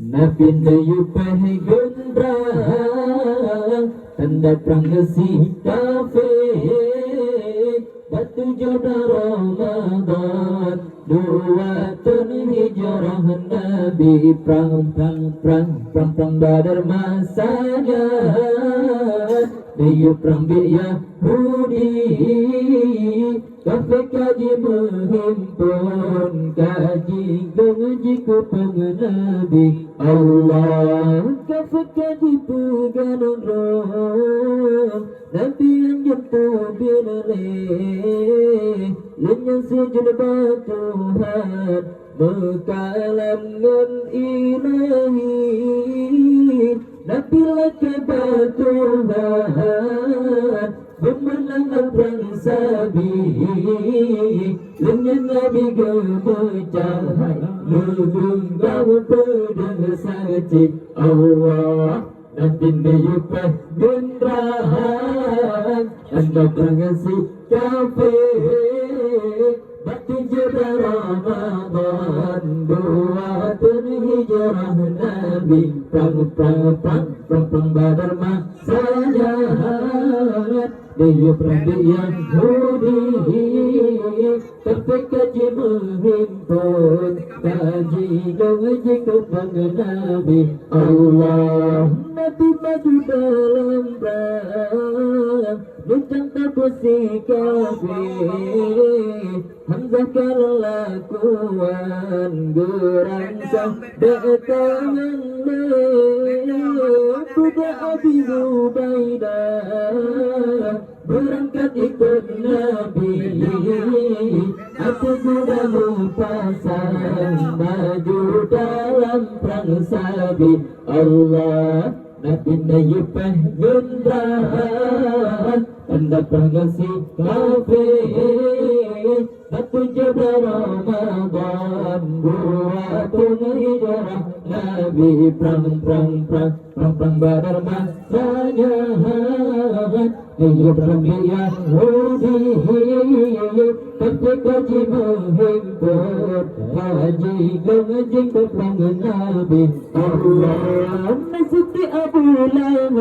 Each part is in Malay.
Nabi Nayupah gendrang tanda prangasi kafir batu jodoh Ramadan 2 tahun hijrah Nabi perang Badar masanya Nayup perang Yahudi kafir kaji menghimpun kaji mengaji kupang Nabi Allah kafir kaji pegang roh Nabi yang jatuh binalih lenyang sujud batuhan mekalam ngan ilahi Nabi laka batuhan memenangkan perang sabi lenyang Nabi gemecah menunggang pedang sakit Allah Nabi Nayupah gendrang anda prangasi kafir batu jodoh Ramadan 2 tahun hijrah Nabi perang Badar masanya Nayup perang Yahudi kafir kaji menghimpun kaji gaji kupang Nabi Allah Nabi maju dalam perang Nucang takusi kafir Hamzah kelakuan gerangsang datangan Kuda Abi Zubaidah berangkat ikut Nabi Aku sudah pasang maju dalam perang sabi Allah Nabi Nayupah gendrang tanda prangasi kafir batu jodoh Ramadan 2 tahun hijrah Nabi perang Badar masanya Nayup perang Yahudi kafir kaji menghimpun kaji gaji kupang Nabi Allah Siti Abu Lahab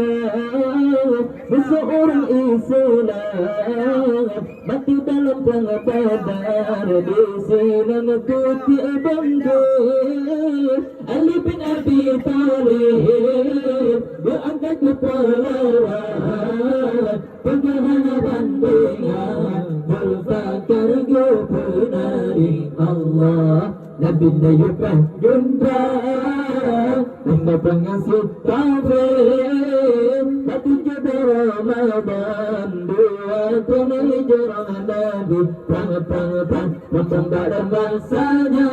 seseorang Islam mati dalam perang Badar di silang kuti abang Dur Ali bin Abi Thalib berangkat ke pahlawan pegangan bandingan berfakar gubernari Allah Nabi Nayupah gendrang tanda prangasi kafir batu jodoh Ramadan 2 tahun hijrah Nabi perang Badar masanya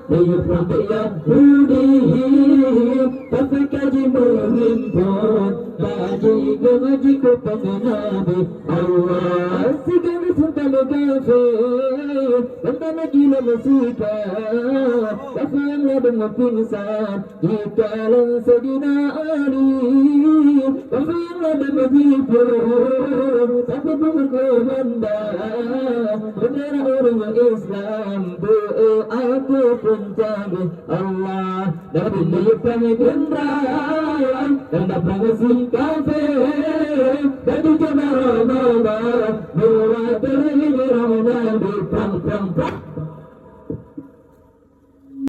Nayup perang Yahudi kafir kaji menghimpun kaji gaji kupang Nabi Allah segala sultan kafir bentana gila musika kafir yang ladang pingsan di kalang Sayyidina Ali kafir yang ladang menghibur tapi berkomandang benar orang Islam aku pencari Allah Nabi Nayupah gendrang tanda prangasi kafir batu